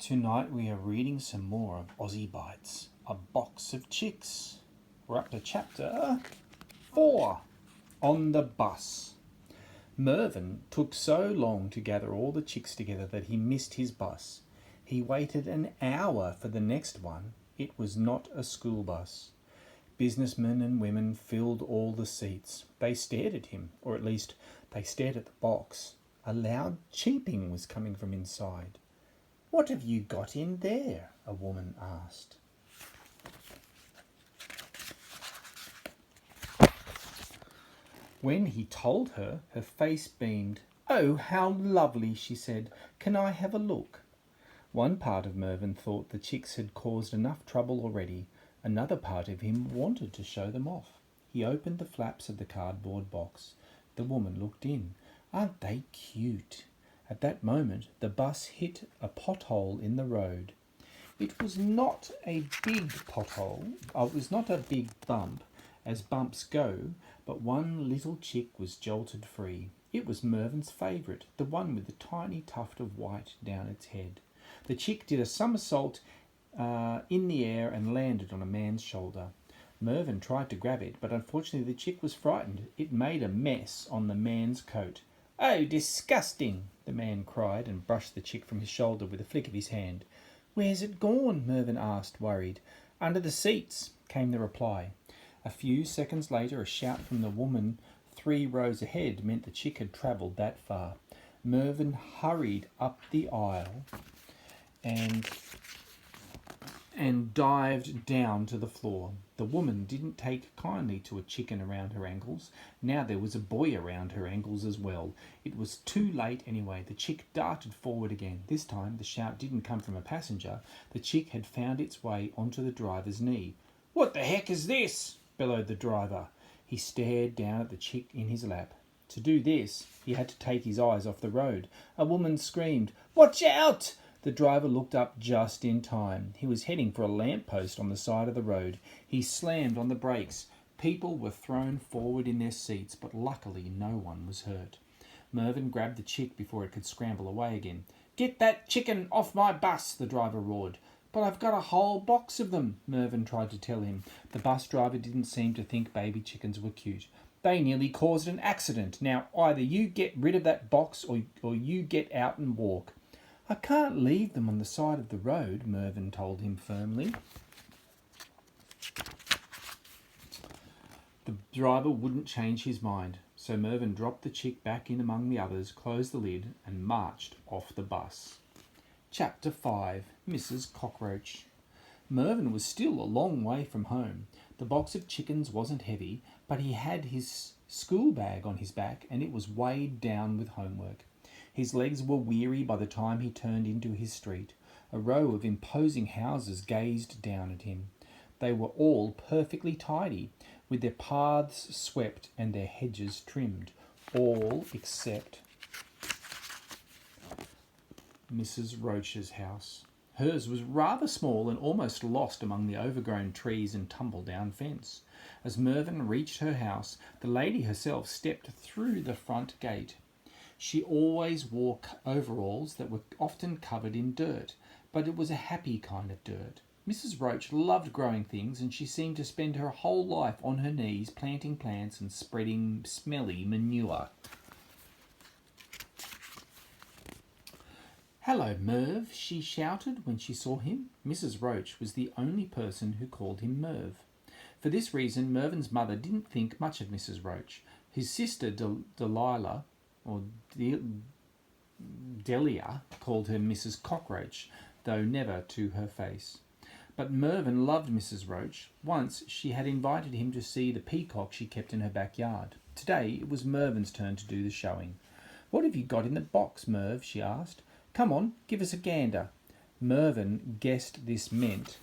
Tonight we are reading some more of Aussie Bites, a box of chicks. We're up to chapter 4, On the Bus. Melvyn took so long to gather all the chicks together that he missed his bus. He waited an hour for the next one. It was not a school bus. Businessmen and women filled all the seats. They stared at him, or at least they stared at the box. A loud cheeping was coming from inside. "What have you got in there?" a woman asked. When he told her, her face beamed. "Oh, how lovely," she said. "Can I have a look?" One part of Melvyn thought the chicks had caused enough trouble already. Another part of him wanted to show them off. He opened the flaps of the cardboard box. The woman looked in. "Aren't they cute?" At that moment, the bus hit a pothole in the road. It was not a big pothole. It was not a big bump, as bumps go, but one little chick was jolted free. It was Melvyn's favourite, the one with the tiny tuft of white down its head. The chick did a somersault in the air and landed on a man's shoulder. Melvyn tried to grab it, but unfortunately the chick was frightened. It made a mess on the man's coat. "Oh, disgusting!" the man cried and brushed the chick from his shoulder with a flick of his hand. "Where's it gone?" Melvyn asked, worried. "Under the seats," came the reply. A few seconds later, a shout from the woman 3 rows ahead meant the chick had travelled that far. Melvyn hurried up the aisle and dived down to the floor. The woman didn't take kindly to a chicken around her ankles. Now there was a boy around her ankles as well. It was too late anyway. The chick darted forward again. This time the shout didn't come from a passenger. The chick had found its way onto the driver's knee. "What the heck is this?" bellowed the driver. He stared down at the chick in his lap. To do this, he had to take his eyes off the road. A woman screamed, "Watch out!" The driver looked up just in time. He was heading for a lamppost on the side of the road. He slammed on the brakes. People were thrown forward in their seats, but luckily no one was hurt. Melvyn grabbed the chick before it could scramble away again. "Get that chicken off my bus," the driver roared. "But I've got a whole box of them," Melvyn tried to tell him. The bus driver didn't seem to think baby chickens were cute. "They nearly caused an accident. Now either you get rid of that box or you get out and walk." "I can't leave them on the side of the road," Melvyn told him firmly. The driver wouldn't change his mind, so Melvyn dropped the chick back in among the others, closed the lid, and marched off the bus. Chapter 5, Mrs. Cockroach. Melvyn was still a long way from home. The box of chickens wasn't heavy, but he had his school bag on his back and it was weighed down with homework. His legs were weary by the time he turned into his street. A row of imposing houses gazed down at him. They were all perfectly tidy, with their paths swept and their hedges trimmed, all except Mrs. Roach's house. Hers was rather small and almost lost among the overgrown trees and tumble-down fence. As Melvyn reached her house, the lady herself stepped through the front gate. She always wore overalls that were often covered in dirt, but it was a happy kind of dirt. Mrs. Roach loved growing things, and she seemed to spend her whole life on her knees planting plants and spreading smelly manure. "Hello, Merv," she shouted when she saw him. Mrs. Roach was the only person who called him Merv. For this reason, Melvyn's mother didn't think much of Mrs. Roach. His sister Delia called her Mrs. Cockroach, though never to her face. But Melvyn loved Mrs. Roach. Once she had invited him to see the peacock she kept in her backyard. Today it was Melvyn's turn to do the showing. "What have you got in the box, Merv?" she asked. "Come on, give us a gander." Melvyn guessed this meant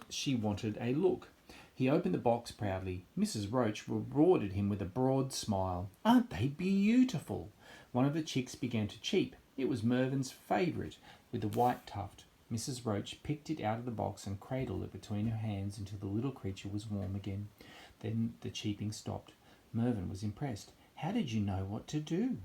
she wanted a look. He opened the box proudly. Mrs. Roach rewarded him with a broad smile. "Aren't they beautiful?" One of the chicks began to cheep. It was Melvyn's favourite, with the white tuft. Mrs. Roach picked it out of the box and cradled it between her hands until the little creature was warm again. Then the cheeping stopped. Melvyn was impressed. How did you know what to do?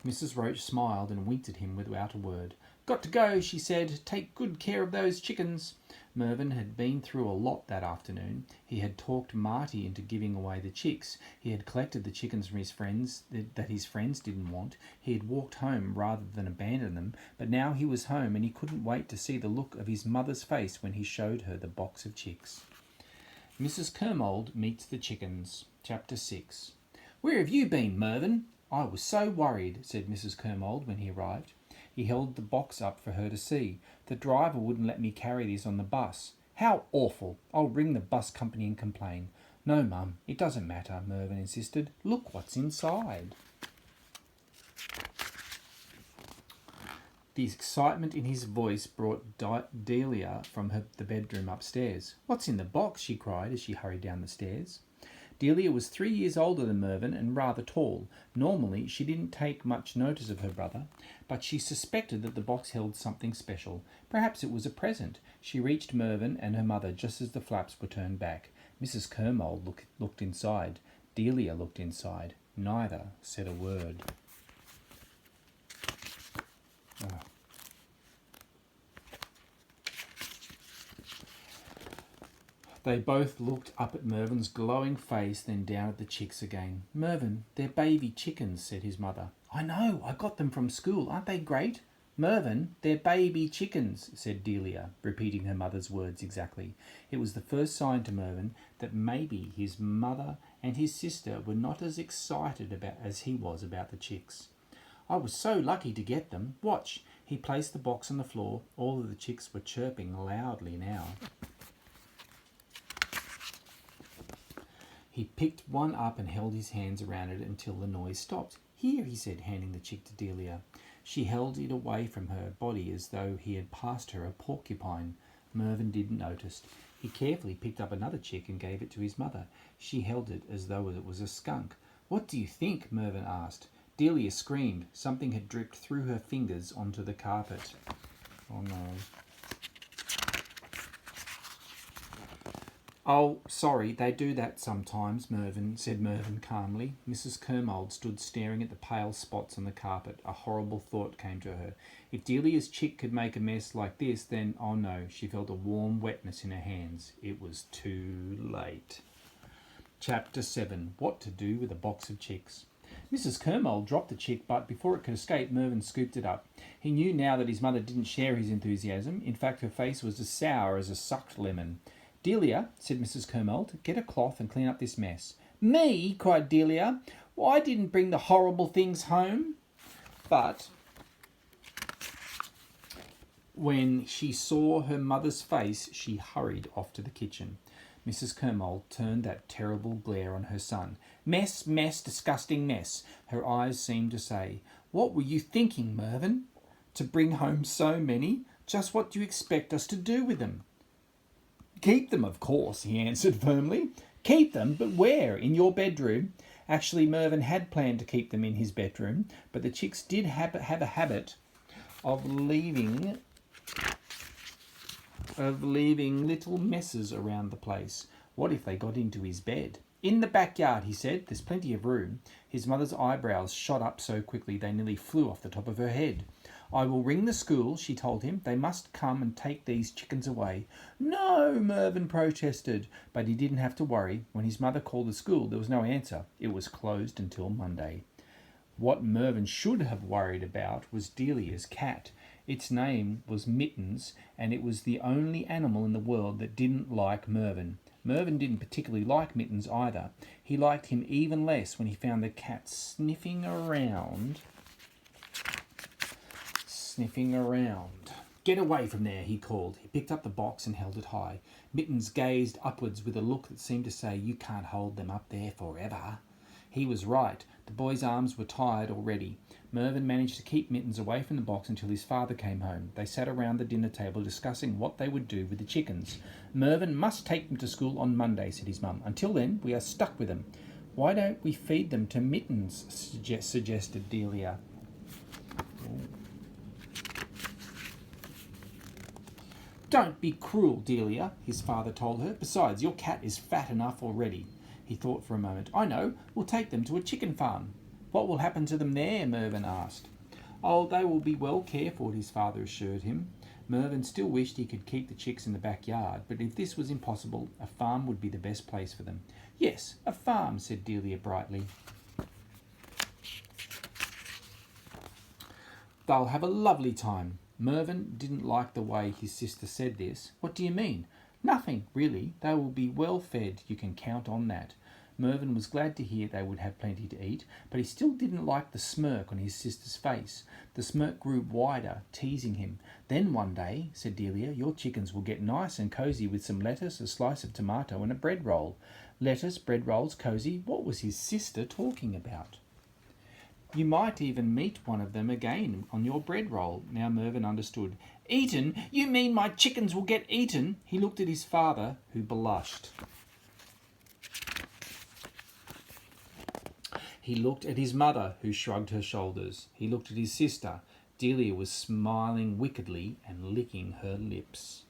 Mrs. Roach smiled and winked at him without a word. Got to go, she said. Take good care of those chickens. Mervyn had been through a lot that afternoon. He had talked Marty into giving away the chicks. He had collected the chickens from his friends that his friends didn't want. He had walked home rather than abandon them. But now he was home and he couldn't wait to see the look of his mother's face when he showed her the box of chicks. Mrs. Kermold meets the chickens. Chapter 6. Where have you been, Mervyn? I was so worried, said Mrs. Kermold when he arrived. He held the box up for her to see. The driver wouldn't let me carry this on the bus. How awful! I'll ring the bus company and complain. No, Mum, it doesn't matter, Mervyn insisted. Look what's inside. The excitement in his voice brought Delia from the bedroom upstairs. What's in the box? She cried as she hurried down the stairs. Delia was 3 years older than Mervyn and rather tall. Normally, she didn't take much notice of her brother, but she suspected that the box held something special. Perhaps it was a present. She reached Mervyn and her mother just as the flaps were turned back. Mrs. Kermold looked inside. Delia looked inside. Neither said a word. Oh. They both looked up at Mervyn's glowing face, then down at the chicks again. Mervyn, they're baby chickens, said his mother. I know, I got them from school. Aren't they great? Mervyn, they're baby chickens, said Delia, repeating her mother's words exactly. It was the first sign to Mervyn that maybe his mother and his sister were not as excited as he was about the chicks. I was so lucky to get them. Watch. He placed the box on the floor. All of the chicks were chirping loudly now. He picked one up and held his hands around it until the noise stopped. Here, he said, handing the chick to Delia. She held it away from her body as though he had passed her a porcupine. Mervyn didn't notice. He carefully picked up another chick and gave it to his mother. She held it as though it was a skunk. What do you think? Mervyn asked. Delia screamed. Something had dripped through her fingers onto the carpet. Oh no. Oh, sorry, they do that sometimes, said Mervyn calmly. Mrs. Kermold stood staring at the pale spots on the carpet. A horrible thought came to her. If Delia's chick could make a mess like this, then, oh no, she felt a warm wetness in her hands. It was too late. Chapter 7. What to do with a box of chicks. Mrs. Kermold dropped the chick, but before it could escape, Mervyn scooped it up. He knew now that his mother didn't share his enthusiasm. In fact, her face was as sour as a sucked lemon. Delia, said Mrs. Kermold, get a cloth and clean up this mess. Me? Cried Delia. Why didn't bring the horrible things home? But when she saw her mother's face, she hurried off to the kitchen. Mrs. Kermold turned that terrible glare on her son. Mess, mess, disgusting mess. Her eyes seemed to say, what were you thinking, Mervyn? To bring home so many? Just what do you expect us to do with them? Keep them, of course, he answered firmly. Keep them? But where? In your bedroom? Actually, Mervyn had planned to keep them in his bedroom, but the chicks did have a habit of leaving little messes around the place. What if they got into his bed? In the backyard, he said. There's plenty of room. His mother's eyebrows shot up so quickly they nearly flew off the top of her head. I will ring the school, she told him. They must come and take these chickens away. No, Mervyn protested, but he didn't have to worry. When his mother called the school, there was no answer. It was closed until Monday. What Mervyn should have worried about was Delia's cat. Its name was Mittens, and it was the only animal in the world that didn't like Mervyn. Mervyn didn't particularly like Mittens either. He liked him even less when he found the cat sniffing around. Get away from there, he called. He picked up the box and held it high. Mittens gazed upwards with a look that seemed to say, you can't hold them up there forever. He was right. The boy's arms were tired already. Mervyn managed to keep Mittens away from the box until his father came home. They sat around the dinner table discussing what they would do with the chickens. Mervyn must take them to school on Monday, said his mum. Until then, we are stuck with them. Why don't we feed them to Mittens, suggested Delia. Don't be cruel, Delia, his father told her. Besides, your cat is fat enough already. He thought for a moment. I know, we'll take them to a chicken farm. What will happen to them there? Melvyn asked. Oh, they will be well cared for, his father assured him. Melvyn still wished he could keep the chicks in the backyard, but if this was impossible, a farm would be the best place for them. Yes, a farm, said Delia brightly. They'll have a lovely time. Melvyn didn't like the way his sister said this. What do you mean? Nothing, really. They will be well fed, you can count on that. Melvyn was glad to hear they would have plenty to eat, but he still didn't like the smirk on his sister's face. The smirk grew wider, teasing him. Then one day, said Delia, your chickens will get nice and cosy with some lettuce, a slice of tomato and a bread roll. Lettuce, bread rolls, cosy. What was his sister talking about? You might even meet one of them again on your bread roll. Now Melvyn understood. Eaten? You mean my chickens will get eaten? He looked at his father, who blushed. He looked at his mother, who shrugged her shoulders. He looked at his sister. Delia was smiling wickedly and licking her lips.